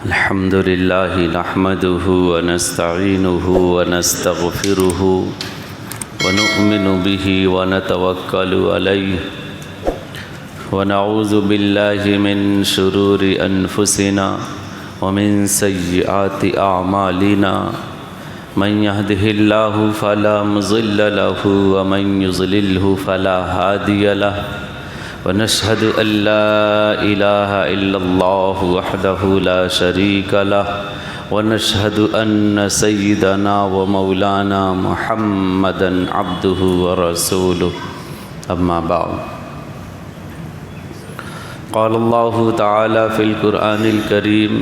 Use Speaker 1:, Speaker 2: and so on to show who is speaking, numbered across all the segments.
Speaker 1: الحمد لله نحمده ونستعينه ونستغفره ونؤمن به ونتوكل عليه ونعوذ بالله من شرور أنفسنا ومن سيئات أعمالنا من يهده الله فلا مضل له ومن يضلله فلا هادي له ونشهد أن لا إله إلا الله وحده لا شريك له ونشهد أن سيدنا ومولانا محمدا عبده ورسوله أما بعد قال الله تعالى في القرآن الكريم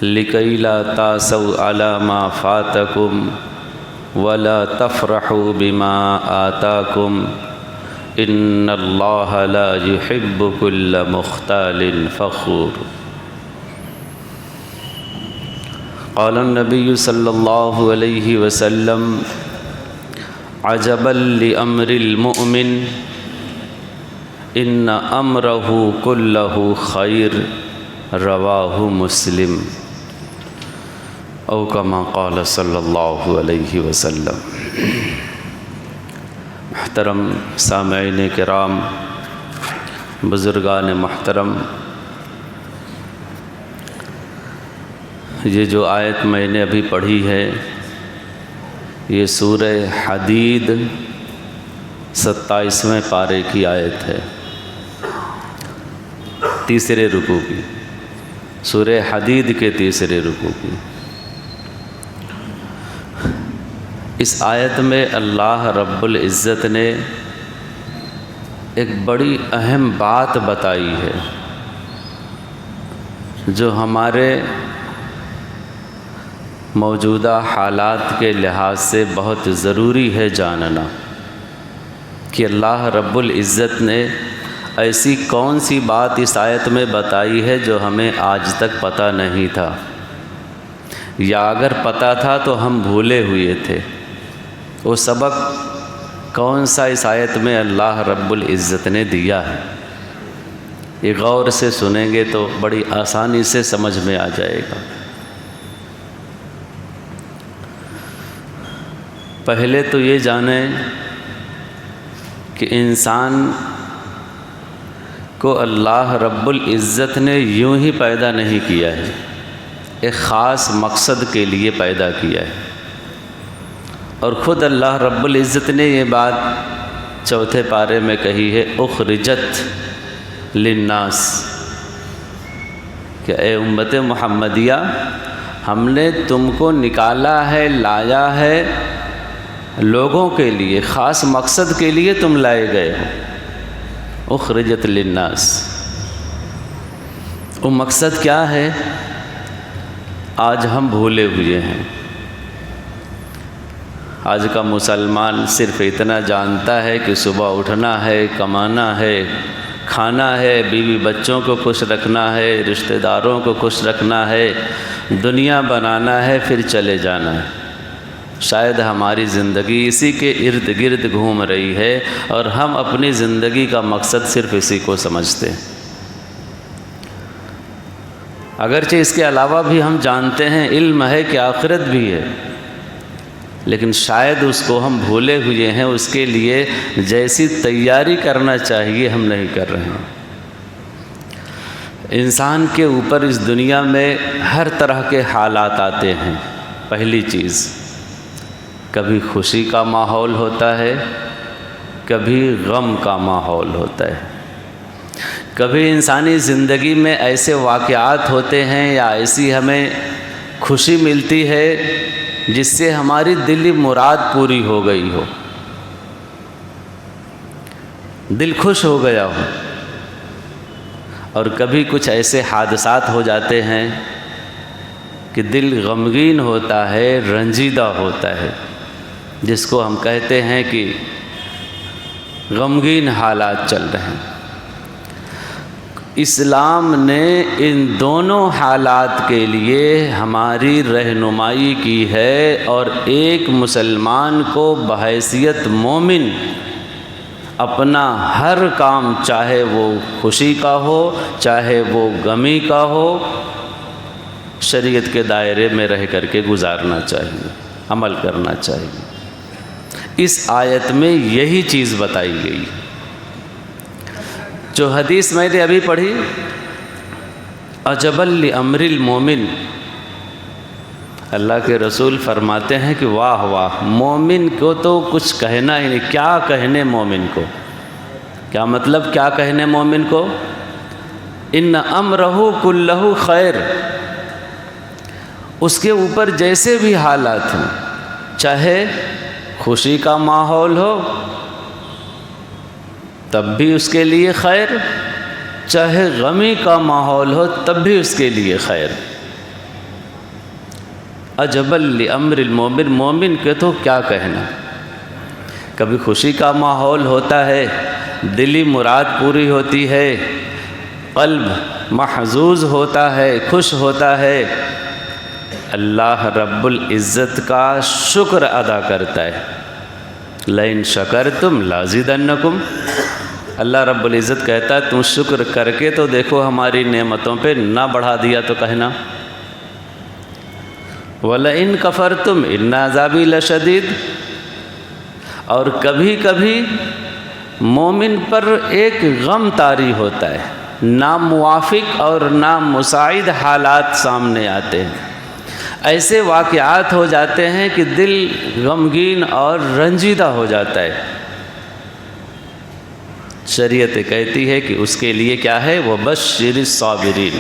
Speaker 1: لكي لا تأسوا على ما فاتكم ولا تفرحوا بما آتاكم ان اللہ لا يحب كل مختال فخور قال النبي صلی اللہ علیہ وسلم عجبا لامر المؤمن ان امره كله خیر رواہ مسلم او کما قال صلی اللہ علیہ وسلم۔ محترم سامعین کرام، بزرگان محترم، یہ جو آیت میں نے ابھی پڑھی ہے یہ سورہ حدید 27ویں پارے کی آیت ہے، تیسرے رکوع کی، سورہ حدید کے تیسرے رکوع کی۔ اس آیت میں اللہ رب العزت نے ایک بڑی اہم بات بتائی ہے جو ہمارے موجودہ حالات کے لحاظ سے بہت ضروری ہے جاننا کہ اللہ رب العزت نے ایسی کون سی بات اس آیت میں بتائی ہے جو ہمیں آج تک پتہ نہیں تھا، یا اگر پتہ تھا تو ہم بھولے ہوئے تھے۔ وہ سبق کون سا اس آیت میں اللہ رب العزت نے دیا ہے، یہ غور سے سنیں گے تو بڑی آسانی سے سمجھ میں آ جائے گا۔ پہلے تو یہ جانیں کہ انسان کو اللہ رب العزت نے یوں ہی پیدا نہیں کیا ہے، ایک خاص مقصد کے لیے پیدا کیا ہے، اور خود اللہ رب العزت نے یہ بات چوتھے پارے میں کہی ہے، اخرجت للناس، کہ اے امت محمدیہ ہم نے تم کو نکالا ہے، لایا ہے لوگوں کے لیے، خاص مقصد کے لیے تم لائے گئے ہو۔ اخرجت للناس، وہ مقصد کیا ہے آج ہم بھولے ہوئے ہیں۔ آج کا مسلمان صرف اتنا جانتا ہے کہ صبح اٹھنا ہے، کمانا ہے، کھانا ہے، بیوی بچوں کو خوش رکھنا ہے، رشتہ داروں کو خوش رکھنا ہے، دنیا بنانا ہے، پھر چلے جانا ہے۔ شاید ہماری زندگی اسی کے ارد گرد گھوم رہی ہے اور ہم اپنی زندگی کا مقصد صرف اسی کو سمجھتے ہیں۔ اگرچہ اس کے علاوہ بھی ہم جانتے ہیں، علم ہے کہ آخرت بھی ہے، لیکن شاید اس کو ہم بھولے ہوئے ہیں، اس کے لیے جیسی تیاری کرنا چاہیے ہم نہیں کر رہے ہیں۔ انسان کے اوپر اس دنیا میں ہر طرح کے حالات آتے ہیں۔ پہلی چیز، کبھی خوشی کا ماحول ہوتا ہے، کبھی غم کا ماحول ہوتا ہے، کبھی انسانی زندگی میں ایسے واقعات ہوتے ہیں یا ایسی ہمیں خوشی ملتی ہے جس سے ہماری دلی مراد پوری ہو گئی ہو، دل خوش ہو گیا ہو، اور کبھی کچھ ایسے حادثات ہو جاتے ہیں کہ دل غمگین ہوتا ہے، رنجیدہ ہوتا ہے، جس کو ہم کہتے ہیں کہ غمگین حالات چل رہے ہیں۔ اسلام نے ان دونوں حالات کے لیے ہماری رہنمائی کی ہے، اور ایک مسلمان کو بحیثیت مومن اپنا ہر کام، چاہے وہ خوشی کا ہو چاہے وہ غمی کا ہو، شریعت کے دائرے میں رہ کر کے گزارنا چاہیے، عمل کرنا چاہیے۔ اس آیت میں یہی چیز بتائی گئی۔ جو حدیث میں نے ابھی پڑھی، عجبا لامر المومن، اللہ کے رسول فرماتے ہیں کہ واہ واہ، مومن کو تو کچھ کہنا ہی نہیں۔ کیا کہنے مومن کو؟ کیا مطلب کیا کہنے مومن کو؟ ان امرہ کلہ خیر، اس کے اوپر جیسے بھی حالات ہوں، چاہے خوشی کا ماحول ہو تب بھی اس کے لیے خیر، چاہے غمی کا ماحول ہو تب بھی اس کے لیے خیر۔ عجبا لامر المومن، مومن کے تو کیا کہنا۔ کبھی خوشی کا ماحول ہوتا ہے، دلی مراد پوری ہوتی ہے، قلب محظوظ ہوتا ہے، خوش ہوتا ہے، اللہ رب العزت کا شکر ادا کرتا ہے۔ لئن شکرتم لازیدنکم، اللہ رب العزت کہتا ہے تم شکر کر کے تو دیکھو ہماری نعمتوں پہ نہ بڑھا دیا تو کہنا۔ وَلَئِن كَفَرْتُمْ إِنَّ عَذَابِي لَشَدِيدٌ، اور کبھی کبھی مومن پر ایک غم طاری ہوتا ہے، ناموافق اور نامساعد حالات سامنے آتے ہیں، ایسے واقعات ہو جاتے ہیں کہ دل غمگین اور رنجیدہ ہو جاتا ہے۔ شریعت کہتی ہے کہ اس کے لیے کیا ہے؟ وَبَشِّرِ الصَّابِرِينَ،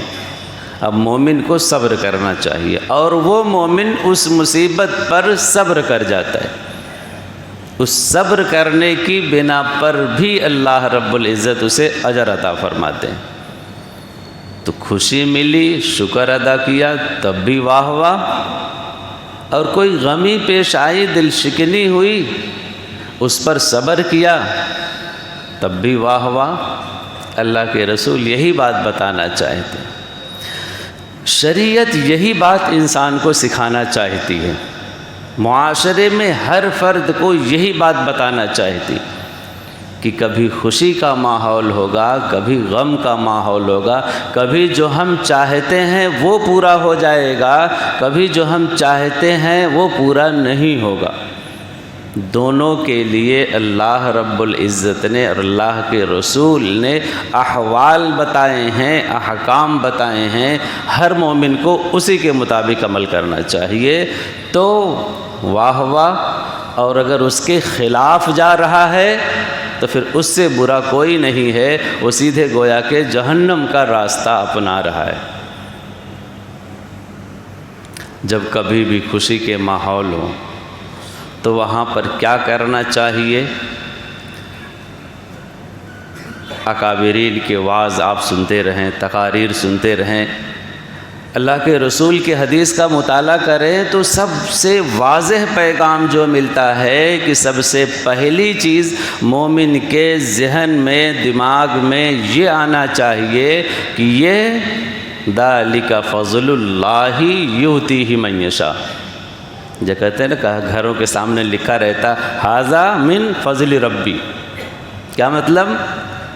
Speaker 1: اب مومن کو صبر کرنا چاہیے، اور وہ مومن اس مصیبت پر صبر کر جاتا ہے، اس صبر کرنے کی بنا پر بھی اللہ رب العزت اسے اجر عطا فرماتے ہیں۔ تو خوشی ملی، شکر ادا کیا تب بھی واہ واہ، اور کوئی غمی پیش آئی، دل شکنی ہوئی، اس پر صبر کیا تب بھی واہ واہ۔ اللہ کے رسول یہی بات بتانا چاہتے ہیں، شریعت یہی بات انسان کو سکھانا چاہتی ہے، معاشرے میں ہر فرد کو یہی بات بتانا چاہتی کہ کبھی خوشی کا ماحول ہوگا، کبھی غم کا ماحول ہوگا، کبھی جو ہم چاہتے ہیں وہ پورا ہو جائے گا، کبھی جو ہم چاہتے ہیں وہ پورا نہیں ہوگا۔ دونوں کے لیے اللہ رب العزت نے اور اللہ کے رسول نے احوال بتائے ہیں، احکام بتائے ہیں، ہر مومن کو اسی کے مطابق عمل کرنا چاہیے تو واہ واہ، اور اگر اس کے خلاف جا رہا ہے تو پھر اس سے برا کوئی نہیں ہے، وہ سیدھے گویا کہ جہنم کا راستہ اپنا رہا ہے۔ جب کبھی بھی خوشی کے ماحول ہو تو وہاں پر کیا کرنا چاہیے؟ اکابرین کے وعظ آپ سنتے رہیں، تقاریر سنتے رہیں، اللہ کے رسول کے حدیث کا مطالعہ کریں تو سب سے واضح پیغام جو ملتا ہے کہ سب سے پہلی چیز مومن کے ذہن میں، دماغ میں یہ آنا چاہیے کہ یہ ذالک فضل اللہ یؤتیہ من یشاء۔ جو کہتے ہیں نا کہ گھروں کے سامنے لکھا رہتا ھذا من فضل ربی، کیا مطلب؟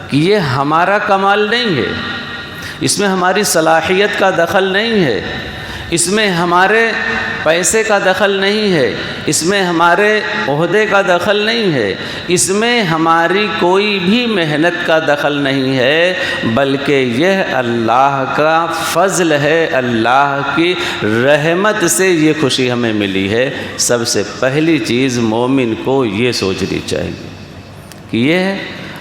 Speaker 1: کہ یہ ہمارا کمال نہیں ہے، اس میں ہماری صلاحیت کا دخل نہیں ہے، اس میں ہمارے پیسے کا دخل نہیں ہے، اس میں ہمارے عہدے کا دخل نہیں ہے، اس میں ہماری کوئی بھی محنت کا دخل نہیں ہے، بلکہ یہ اللہ کا فضل ہے، اللہ کی رحمت سے یہ خوشی ہمیں ملی ہے۔ سب سے پہلی چیز مومن کو یہ سوچنی چاہیے کہ یہ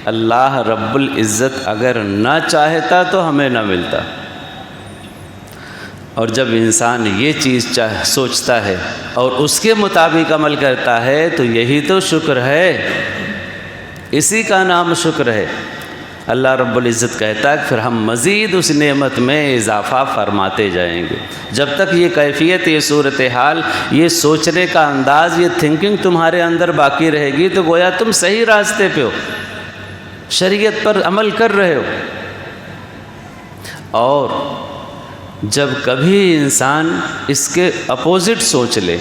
Speaker 1: اللہ رب العزت اگر نہ چاہتا تو ہمیں نہ ملتا، اور جب انسان یہ چیز سوچتا ہے اور اس کے مطابق عمل کرتا ہے تو یہی تو شکر ہے، اسی کا نام شکر ہے۔ اللہ رب العزت کہتا ہے کہ پھر ہم مزید اس نعمت میں اضافہ فرماتے جائیں گے۔ جب تک یہ کیفیت، یہ صورتحال، یہ سوچنے کا انداز، یہ تھنکنگ تمہارے اندر باقی رہے گی تو گویا تم صحیح راستے پہ ہو، شریعت پر عمل کر رہے ہو۔ اور جب کبھی انسان اس کے اپوزٹ سوچ لے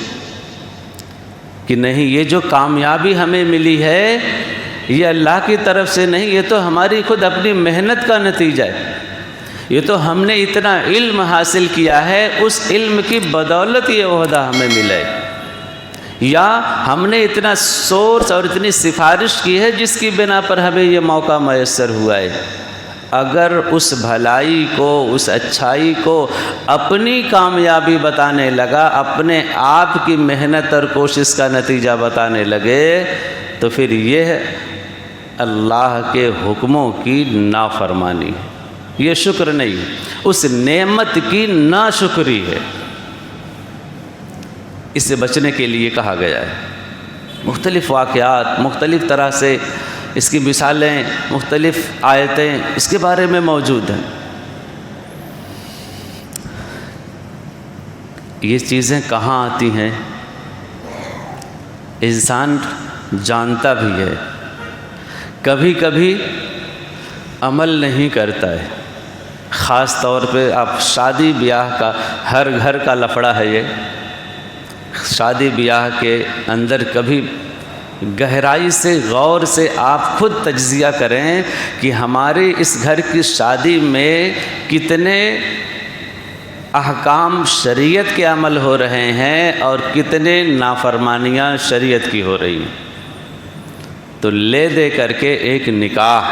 Speaker 1: کہ نہیں یہ جو کامیابی ہمیں ملی ہے یہ اللہ کی طرف سے نہیں، یہ تو ہماری خود اپنی محنت کا نتیجہ ہے، یہ تو ہم نے اتنا علم حاصل کیا ہے، اس علم کی بدولت یہ عہدہ ہمیں ملے، یا ہم نے اتنا سورس اور اتنی سفارش کی ہے جس کی بنا پر ہمیں یہ موقع میسر ہوا ہے۔ اگر اس بھلائی کو، اس اچھائی کو اپنی کامیابی بتانے لگا، اپنے آپ کی محنت اور کوشش کا نتیجہ بتانے لگے، تو پھر یہ اللہ کے حکموں کی نافرمانی، یہ شکر نہیں، اس نعمت کی ناشکری ہے۔ اس سے بچنے کے لیے کہا گیا ہے۔ مختلف واقعات، مختلف طرح سے اس کی مثالیں، مختلف آیتیں اس کے بارے میں موجود ہیں۔ یہ چیزیں کہاں آتی ہیں انسان جانتا بھی ہے، کبھی کبھی عمل نہیں کرتا ہے۔ خاص طور پہ آپ شادی بیاہ کا، ہر گھر کا لفڑا ہے یہ، شادی بیاہ کے اندر کبھی گہرائی سے، غور سے آپ خود تجزیہ کریں کہ ہمارے اس گھر کی شادی میں کتنے احکام شریعت کے عمل ہو رہے ہیں اور کتنے نافرمانیاں شریعت کی ہو رہی ہیں۔ تو لے دے کر کے ایک نکاح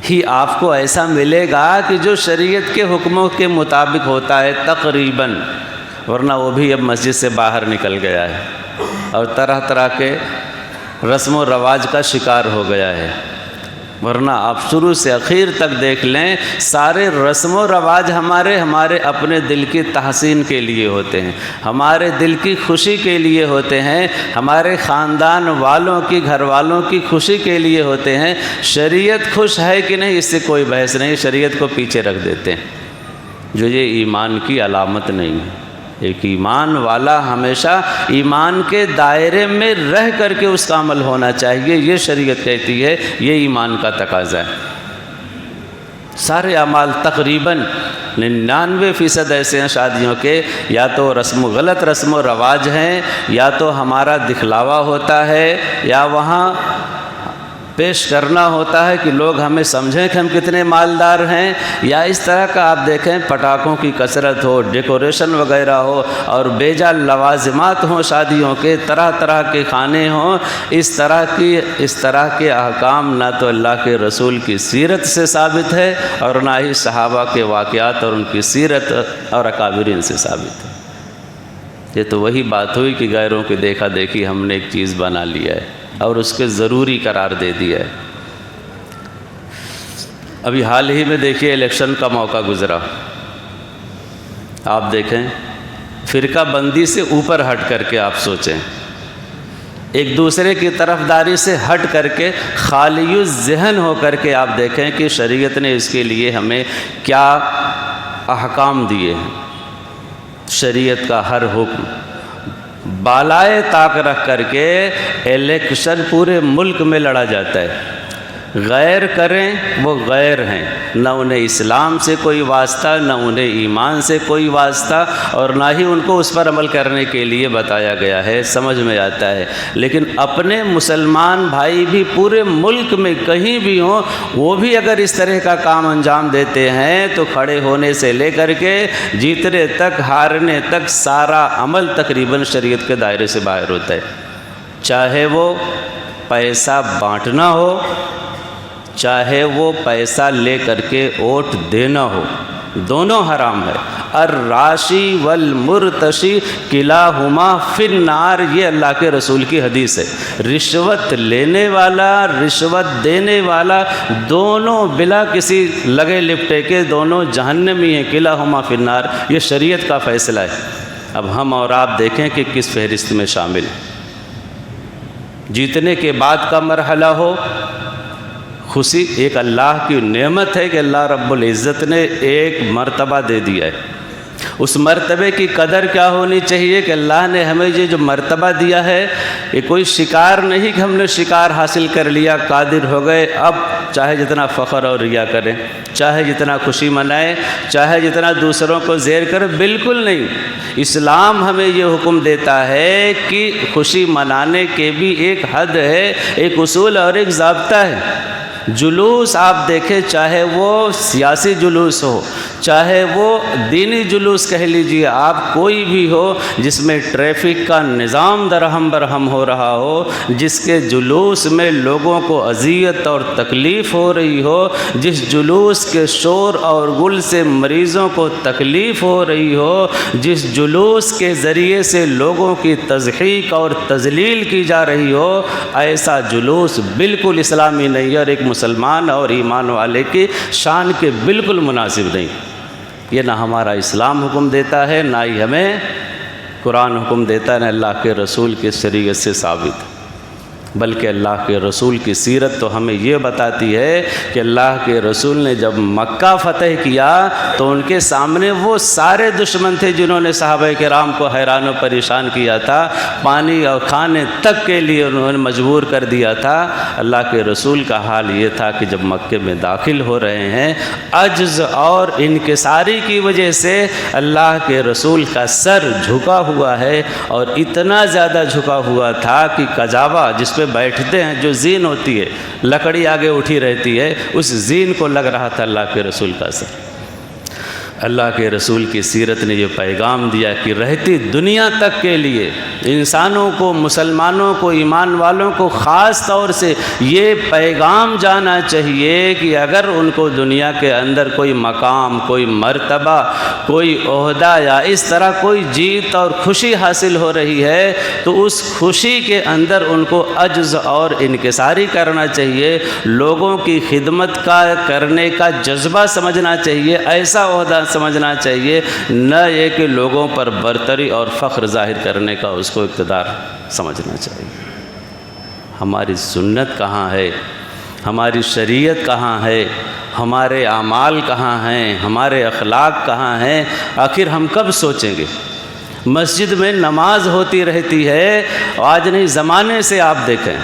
Speaker 1: ہی آپ کو ایسا ملے گا کہ جو شریعت کے حکموں کے مطابق ہوتا ہے تقریباً، ورنہ وہ بھی اب مسجد سے باہر نکل گیا ہے اور طرح طرح کے رسم و رواج کا شکار ہو گیا ہے۔ ورنہ آپ شروع سے اخیر تک دیکھ لیں، سارے رسم و رواج ہمارے اپنے دل کی تحسین کے لیے ہوتے ہیں، ہمارے دل کی خوشی کے لیے ہوتے ہیں، ہمارے خاندان والوں کی، گھر والوں کی خوشی کے لیے ہوتے ہیں۔ شریعت خوش ہے کہ نہیں اس سے کوئی بحث نہیں، شریعت کو پیچھے رکھ دیتے ہیں، جو یہ ایمان کی علامت نہیں ہے۔ ایک ایمان والا ہمیشہ ایمان کے دائرے میں رہ کر کے اس کا عمل ہونا چاہیے، یہ شریعت کہتی ہے، یہ ایمان کا تقاضا ہے۔ سارے اعمال تقریباً 99% ایسے ہیں شادیوں کے، یا تو غلط رسم و رواج ہیں، یا تو ہمارا دکھلاوا ہوتا ہے، یا وہاں پیش کرنا ہوتا ہے کہ لوگ ہمیں سمجھیں کہ ہم کتنے مالدار ہیں، یا اس طرح کا آپ دیکھیں پٹاخوں کی کثرت ہو، ڈیکوریشن وغیرہ ہو، اور بیجا لوازمات ہوں شادیوں کے، طرح طرح کے کھانے ہوں۔ اس طرح کے احکام نہ تو اللہ کے رسول کی سیرت سے ثابت ہے، اور نہ ہی صحابہ کے واقعات اور ان کی سیرت اور اکابرین سے ثابت ہے۔ یہ تو وہی بات ہوئی کہ غیروں کی دیکھا دیکھی ہم نے ایک چیز بنا لیا ہے اور اس کے ضروری قرار دے دیا ہے۔ ابھی حال ہی میں دیکھیے الیکشن کا موقع گزرا، آپ دیکھیں فرقہ بندی سے اوپر ہٹ کر کے آپ سوچیں، ایک دوسرے کی طرفداری سے ہٹ کر کے خالی الذہن ہو کر کے آپ دیکھیں کہ شریعت نے اس کے لیے ہمیں کیا احکام دیے ہیں۔ شریعت کا ہر حکم بالائے طاق رکھ کر کے الیکشن پورے ملک میں لڑا جاتا ہے۔ غیر کریں وہ غیر ہیں، نہ انہیں اسلام سے کوئی واسطہ، نہ انہیں ایمان سے کوئی واسطہ، اور نہ ہی ان کو اس پر عمل کرنے کے لیے بتایا گیا ہے، سمجھ میں آتا ہے۔ لیکن اپنے مسلمان بھائی بھی پورے ملک میں کہیں بھی ہوں، وہ بھی اگر اس طرح کا کام انجام دیتے ہیں تو کھڑے ہونے سے لے کر کے جیتنے تک، ہارنے تک سارا عمل تقریباً شریعت کے دائرے سے باہر ہوتا ہے۔ چاہے وہ پیسہ بانٹنا ہو، چاہے وہ پیسہ لے کر کے ووٹ دینا ہو، دونوں حرام ہے۔ الراشی والمرتشی کلاہما فی النار، یہ اللہ کے رسول کی حدیث ہے۔ رشوت لینے والا، رشوت دینے والا، دونوں بلا کسی لگے لپٹے کے دونوں جہنمی ہیں، کلاہما فی النار، یہ شریعت کا فیصلہ ہے۔ اب ہم اور آپ دیکھیں کہ کس فہرست میں شامل۔ جیتنے کے بعد کا مرحلہ ہو، خوشی ایک اللہ کی نعمت ہے کہ اللہ رب العزت نے ایک مرتبہ دے دیا ہے۔ اس مرتبے کی قدر کیا ہونی چاہیے کہ اللہ نے ہمیں یہ جو مرتبہ دیا ہے، یہ کوئی شکار نہیں کہ ہم نے شکار حاصل کر لیا، قادر ہو گئے، اب چاہے جتنا فخر اور ریا کریں، چاہے جتنا خوشی منائیں، چاہے جتنا دوسروں کو زیر کریں، بالکل نہیں۔ اسلام ہمیں یہ حکم دیتا ہے کہ خوشی منانے کے بھی ایک حد ہے، ایک اصول اور ایک ضابطہ ہے۔ جلوس آپ دیکھیں، چاہے وہ سیاسی جلوس ہو، چاہے وہ دینی جلوس کہہ لیجیے آپ، کوئی بھی ہو جس میں ٹریفک کا نظام درہم برہم ہو رہا ہو، جس کے جلوس میں لوگوں کو اذیت اور تکلیف ہو رہی ہو، جس جلوس کے شور اور گل سے مریضوں کو تکلیف ہو رہی ہو، جس جلوس کے ذریعے سے لوگوں کی تضحیک اور تذلیل کی جا رہی ہو، ایسا جلوس بالکل اسلامی نہیں ہے اور ایک مسلمان اور ایمان والے کی شان کے بالکل مناسب نہیں۔ یہ نہ ہمارا اسلام حکم دیتا ہے، نہ ہی ہمیں قرآن حکم دیتا ہے، نہ اللہ کے رسول کی شریعت سے ثابت، بلکہ اللہ کے رسول کی سیرت تو ہمیں یہ بتاتی ہے کہ اللہ کے رسول نے جب مکہ فتح کیا تو ان کے سامنے وہ سارے دشمن تھے جنہوں نے صحابہ کرام کو حیران و پریشان کیا تھا، پانی اور کھانے تک کے لیے انہوں نے مجبور کر دیا تھا۔ اللہ کے رسول کا حال یہ تھا کہ جب مکے میں داخل ہو رہے ہیں، عجز اور انکساری کی وجہ سے اللہ کے رسول کا سر جھکا ہوا ہے، اور اتنا زیادہ جھکا ہوا تھا کہ کجاوا جس پہ بیٹھتے ہیں، جو زین ہوتی ہے، لکڑی آگے اٹھی رہتی ہے، اس زین کو لگ رہا تھا اللہ کے رسول کا سر۔ اللہ کے رسول کی سیرت نے یہ پیغام دیا کہ رہتی دنیا تک کے لیے انسانوں کو، مسلمانوں کو، ایمان والوں کو خاص طور سے یہ پیغام جانا چاہیے کہ اگر ان کو دنیا کے اندر کوئی مقام، کوئی مرتبہ، کوئی عہدہ یا اس طرح کوئی جیت اور خوشی حاصل ہو رہی ہے تو اس خوشی کے اندر ان کو عجز اور انکساری کرنا چاہیے، لوگوں کی خدمت کا کرنے کا جذبہ سمجھنا چاہیے، ایسا عہدہ سمجھنا چاہیے، نہ یہ کہ لوگوں پر برتری اور فخر ظاہر کرنے کا اس کو اقتدار سمجھنا چاہیے۔ ہماری سنت کہاں ہے؟ ہماری شریعت کہاں ہے؟ ہمارے اعمال کہاں ہیں؟ ہمارے اخلاق کہاں ہیں؟ آخر ہم کب سوچیں گے؟ مسجد میں نماز ہوتی رہتی ہے، آج نہیں زمانے سے آپ دیکھیں،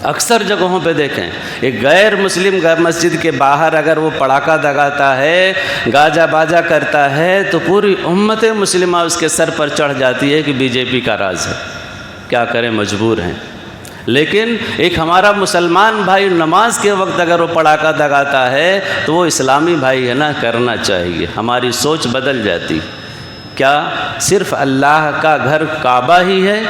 Speaker 1: اکثر جگہوں پہ دیکھیں، ایک غیر مسلم مسجد کے باہر اگر وہ پڑاکا دگاتا ہے، گاجا باجا کرتا ہے، تو پوری امت مسلمہ اس کے سر پر چڑھ جاتی ہے کہ بی جے پی کا راز ہے، کیا کریں، مجبور ہیں۔ لیکن ایک ہمارا مسلمان بھائی نماز کے وقت اگر وہ پڑاکا دگاتا ہے تو وہ اسلامی بھائی ہے نا، کرنا چاہیے۔ ہماری سوچ بدل جاتی۔ کیا صرف اللہ کا گھر کعبہ ہی ہے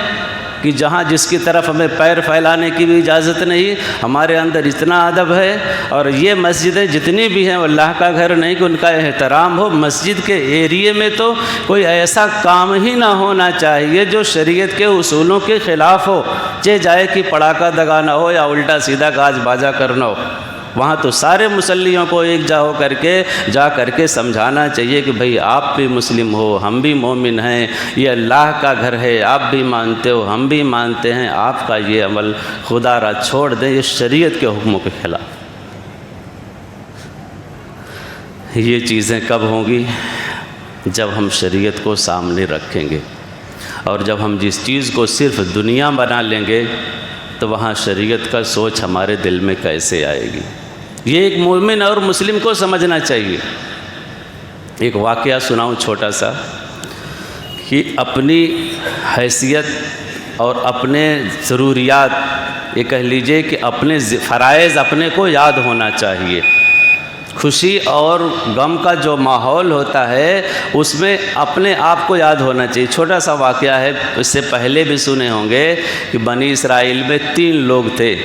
Speaker 1: کہ جہاں جس کی طرف ہمیں پیر پھیلانے کی بھی اجازت نہیں؟ ہمارے اندر اتنا ادب ہے، اور یہ مسجدیں جتنی بھی ہیں وہ اللہ کا گھر نہیں کہ ان کا احترام ہو۔ مسجد کے ایریے میں تو کوئی ایسا کام ہی نہ ہونا چاہیے جو شریعت کے اصولوں کے خلاف ہو، چاہے جائے کہ پڑاکا دگانا ہو یا الٹا سیدھا گاج باجا کرنا ہو۔ وہاں تو سارے مسلیوں کو ایک جا کر کے سمجھانا چاہیے کہ بھئی آپ بھی مسلم ہو، ہم بھی مومن ہیں، یہ اللہ کا گھر ہے، آپ بھی مانتے ہو، ہم بھی مانتے ہیں، آپ کا یہ عمل خدا را چھوڑ دیں، یہ شریعت کے حکموں کے خلاف۔ یہ چیزیں کب ہوں گی؟ جب ہم شریعت کو سامنے رکھیں گے، اور جب ہم جس چیز کو صرف دنیا بنا لیں گے تو وہاں شریعت کا سوچ ہمارے دل میں کیسے آئے گی؟ یہ ایک مومن اور مسلم کو سمجھنا چاہیے۔ ایک واقعہ سناؤں چھوٹا سا، کہ اپنی حیثیت اور اپنے ضروریات، یہ کہہ لیجئے کہ اپنے فرائض اپنے کو یاد ہونا چاہیے۔ خوشی اور غم کا جو ماحول ہوتا ہے اس میں اپنے آپ کو یاد ہونا چاہیے۔ چھوٹا سا واقعہ ہے، اس سے پہلے بھی سنے ہوں گے کہ بنی اسرائیل میں 3 لوگ تھے،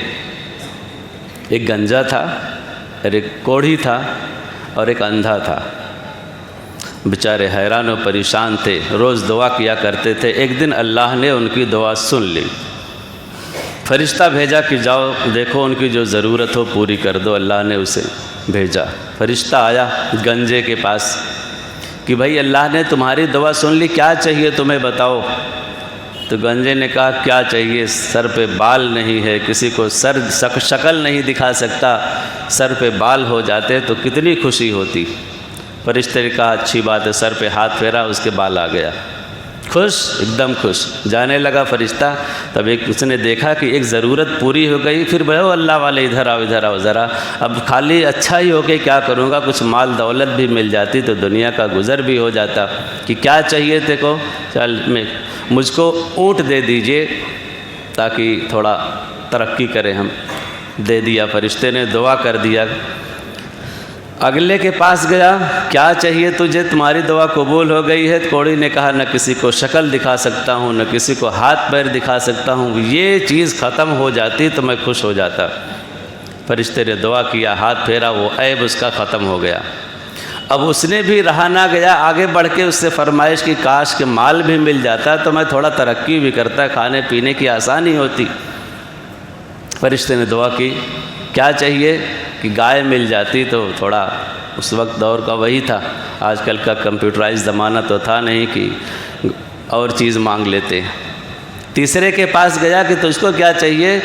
Speaker 1: ایک گنجا تھا، ایک کوڑھی تھا، اور ایک اندھا تھا۔ بیچارے حیران و پریشان تھے، روز دعا کیا کرتے تھے۔ ایک دن اللہ نے ان کی دعا سن لی، فرشتہ بھیجا کہ جاؤ دیکھو ان کی جو ضرورت ہو پوری کر دو۔ اللہ نے اسے بھیجا، فرشتہ آیا گنجے کے پاس کہ بھائی اللہ نے تمہاری دعا سن لی، کیا چاہیے تمہیں بتاؤ۔ تو گنجے نے کہا کیا چاہیے، سر پہ بال نہیں ہے، کسی کو شکل نہیں دکھا سکتا، سر پہ بال ہو جاتے تو کتنی خوشی ہوتی۔ فرشتے نے کہا اچھی بات ہے، سر پہ ہاتھ پھیرا، اس کے بال آ گیا، خوش، ایک دم خوش۔ جانے لگا فرشتہ، تب اس نے دیکھا کہ ایک ضرورت پوری ہو گئی، پھر بھائی اللہ والے ادھر آؤ ادھر آؤ ذرا، اب خالی اچھا ہی ہو کے کیا کروں گا، کچھ مال دولت بھی مل جاتی تو دنیا کا گزر بھی ہو جاتا۔ کہ کیا چاہیے تھے کو، چل مجھ کو اونٹ دے دیجئے تاکہ تھوڑا ترقی کریں ہم۔ دے دیا، فرشتے نے دعا کر دیا۔ اگلے کے پاس گیا، کیا چاہیے تجھے؟ تمہاری دعا قبول ہو گئی ہے۔ کوڑی نے کہا نہ کسی کو شکل دکھا سکتا ہوں، نہ کسی کو ہاتھ پیر دکھا سکتا ہوں، یہ چیز ختم ہو جاتی تو میں خوش ہو جاتا۔ فرشتے نے دعا کیا، ہاتھ پھیرا، وہ عیب اس کا ختم ہو گیا۔ اب اس نے بھی رہا نہ گیا، آگے بڑھ کے اس سے فرمائش کی کاش کہ مال بھی مل جاتا تو میں تھوڑا ترقی بھی کرتا، کھانے پینے کی آسانی ہوتی۔ فرشتے نے دعا کی، کیا چاہیے؟ کہ گائے مل جاتی تو تھوڑا، اس وقت دور کا وہی تھا، آج کل کا کمپیوٹرائز زمانہ تو تھا نہیں کہ اور چیز مانگ لیتے۔ تیسرے کے پاس گیا کہ تجھ کو کیا چاہیے؟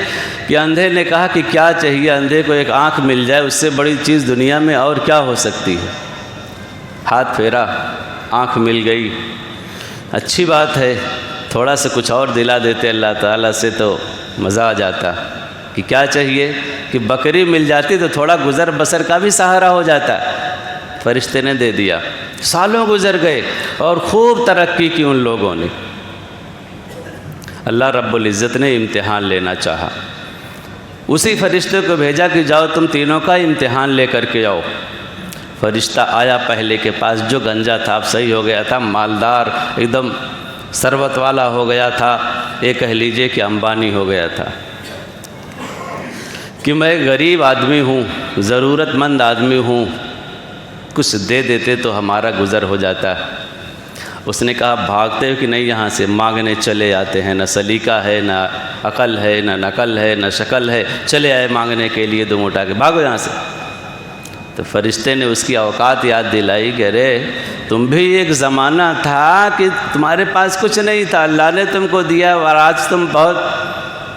Speaker 1: کہ اندھے نے کہا کہ کیا چاہیے، اندھے کو ایک آنکھ مل جائے، اس سے بڑی چیز دنیا میں اور کیا ہو سکتی ہے۔ ہاتھ پھیرا، آنکھ مل گئی، اچھی بات ہے، تھوڑا سا کچھ اور دلا دیتے اللہ تعالیٰ سے تو مزہ آ جاتا۔ کہ کیا چاہیے؟ کہ بکری مل جاتی تو تھوڑا گزر بسر کا بھی سہارا ہو جاتا۔ فرشتے نے دے دیا۔ سالوں گزر گئے اور خوب ترقی کی ان لوگوں نے۔ اللہ رب العزت نے امتحان لینا چاہا، اسی فرشتے کو بھیجا کہ جاؤ تم تینوں کا امتحان لے کر کے آؤ۔ فرشتہ آیا پہلے کے پاس، جو گنجا تھا اب صحیح ہو گیا تھا، مالدار ایک دم ثروت والا ہو گیا تھا، یہ کہہ لیجئے کہ امبانی ہو گیا تھا۔ کہ میں غریب آدمی ہوں، ضرورت مند آدمی ہوں، کچھ دے دیتے تو ہمارا گزر ہو جاتا۔ اس نے کہا بھاگتے ہو کہ نہیں، یہاں سے مانگنے چلے آتے ہیں، نہ سلیقہ ہے، نہ عقل ہے، نہ نقل ہے، نہ شکل ہے، چلے آئے مانگنے کے لیے، دم اٹھا کے بھاگو یہاں سے۔ تو فرشتے نے اس کی اوقات یاد دلائی کہ ارے تم بھی ایک زمانہ تھا کہ تمہارے پاس کچھ نہیں تھا، اللہ نے تم کو دیا اور آج تم بہت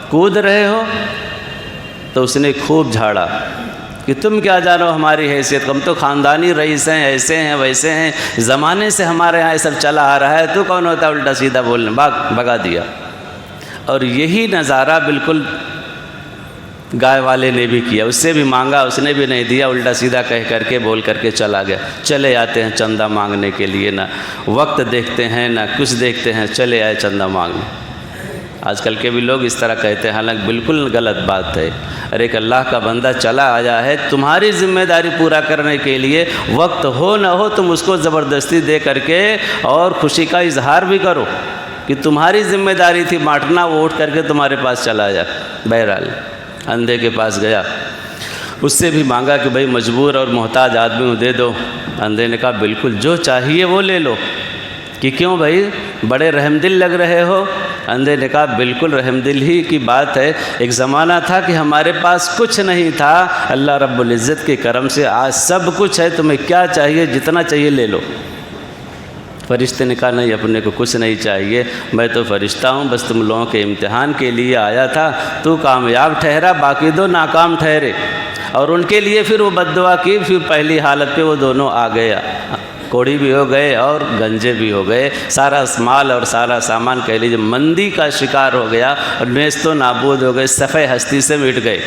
Speaker 1: کود رہے ہو۔ تو اس نے خوب جھاڑا کہ تم کیا جانو ہماری حیثیت، ہم تو خاندانی رئیس ہیں، ایسے ہیں ویسے ہیں، زمانے سے ہمارے یہاں یہ سب چلا آ رہا ہے، تو کون ہوتا ہے الٹا سیدھا بولنے، بھگا دیا۔ اور یہی نظارہ بالکل گائے والے نے بھی کیا، اس سے بھی مانگا، اس نے بھی نہیں دیا، الٹا سیدھا کہہ کر کے بول کر کے چلا گیا۔ چلے آتے ہیں چندہ مانگنے کے لیے، نہ وقت دیکھتے ہیں نہ کچھ دیکھتے ہیں، چلے آئے چندہ مانگنے۔ آج کل کے بھی لوگ اس طرح کہتے ہیں، حالانکہ بالکل غلط بات ہے۔ ارے ایک اللہ کا بندہ چلا آیا ہے تمہاری ذمہ داری پورا کرنے کے لیے، وقت ہو نہ ہو تم اس کو زبردستی دے کر کے اور خوشی کا اظہار بھی کرو کہ تمہاری ذمہ داری تھی بانٹنا، وہ اٹھ کر کے تمہارے پاس چلا آیا۔ بہرحال اندھے کے پاس گیا، اس سے بھی مانگا کہ بھئی مجبور اور محتاج آدمی ہوں، دے دو۔ اندھے نے کہا بالکل جو چاہیے وہ لے لو۔ کہ کیوں بھائی بڑے رحم دل لگ رہے ہو؟ اندھے نے کہا بالکل رحم دل ہی کی بات ہے، ایک زمانہ تھا کہ ہمارے پاس کچھ نہیں تھا، اللہ رب العزت کے کرم سے آج سب کچھ ہے، تمہیں کیا چاہیے، جتنا چاہیے لے لو۔ فرشتے نے کہا نہیں، اپنے کو کچھ نہیں چاہیے، میں تو فرشتہ ہوں، بس تم لوگوں کے امتحان کے لیے آیا تھا، تو کامیاب ٹھہرا، باقی دو ناکام ٹھہرے۔ اور ان کے لیے پھر وہ بد دعا کی، پھر پہلی حالت پہ وہ دونوں آ گئے، کوڑی بھی ہو گئے اور گنجے بھی ہو گئے، سارا مال اور سارا سامان کہہ لیجیے مندی کا شکار ہو گیا اور نیست و نابود ہو گئے، صفحہ ہستی سے مٹ گئے۔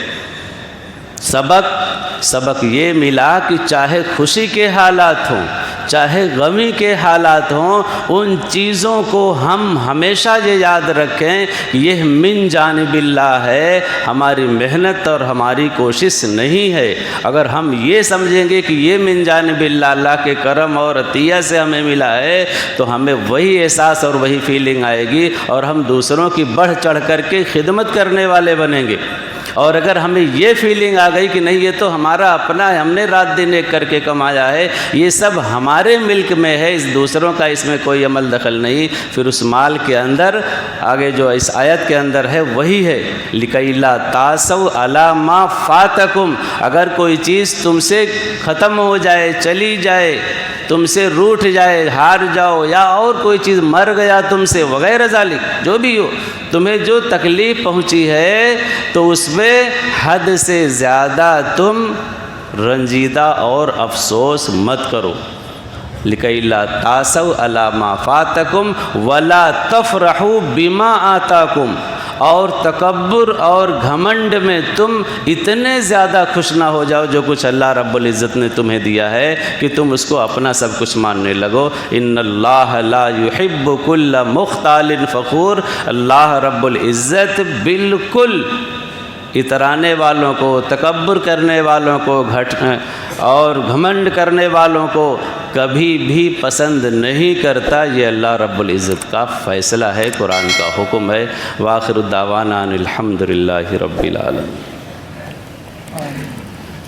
Speaker 1: سبق یہ ملا کہ چاہے خوشی کے حالات ہوں، چاہے غمی کے حالات ہوں، ان چیزوں کو ہم ہمیشہ یہ یاد رکھیں کہ یہ من جانب اللہ ہے، ہماری محنت اور ہماری کوشش نہیں ہے۔ اگر ہم یہ سمجھیں گے کہ یہ من جانب اللہ، اللہ کے کرم اور عطیہ سے ہمیں ملا ہے، تو ہمیں وہی احساس اور وہی فیلنگ آئے گی اور ہم دوسروں کی بڑھ چڑھ کر کے خدمت کرنے والے بنیں گے۔ اور اگر ہمیں یہ فیلنگ آ گئی کہ نہیں یہ تو ہمارا اپنا ہے، ہم نے رات دن ایک کر کے کمایا ہے، یہ سب ہمارے ملک میں ہے، اس دوسروں کا اس میں کوئی عمل دخل نہیں، پھر اس مال کے اندر آگے جو اس آیت کے اندر ہے وہی ہے لِكَيْ لَا تَأْسَوْا عَلَىٰ مَا فَاتَكُمْ، اگر کوئی چیز تم سے ختم ہو جائے، چلی جائے، تم سے روٹھ جائے، ہار جاؤ، یا اور کوئی چیز مر گیا تم سے وغیرہ ذالک، جو بھی ہو، تمہیں جو تکلیف پہنچی ہے تو اس میں حد سے زیادہ تم رنجیدہ اور افسوس مت کرو۔ لِكَيْ لَا تَأْسَوْا عَلَىٰ مَا فَاتَكُمْ وَلَا تَفْرَحُوا بِمَا آتَاكُمْ، اور تکبر اور گھمنڈ میں تم اتنے زیادہ خوش نہ ہو جاؤ جو کچھ اللہ رب العزت نے تمہیں دیا ہے کہ تم اس کو اپنا سب کچھ ماننے لگو۔ ان اللہ لا يحب كل مختال فخور، اللہ رب العزت بالکل اترانے والوں کو، تکبر کرنے والوں کو، اور گھمنڈ کرنے والوں کو کبھی بھی پسند نہیں کرتا۔ یہ اللہ رب العزت کا فیصلہ ہے، قرآن کا حکم ہے۔ وآخر الدعوانا ان الحمد للہ رب العالمین۔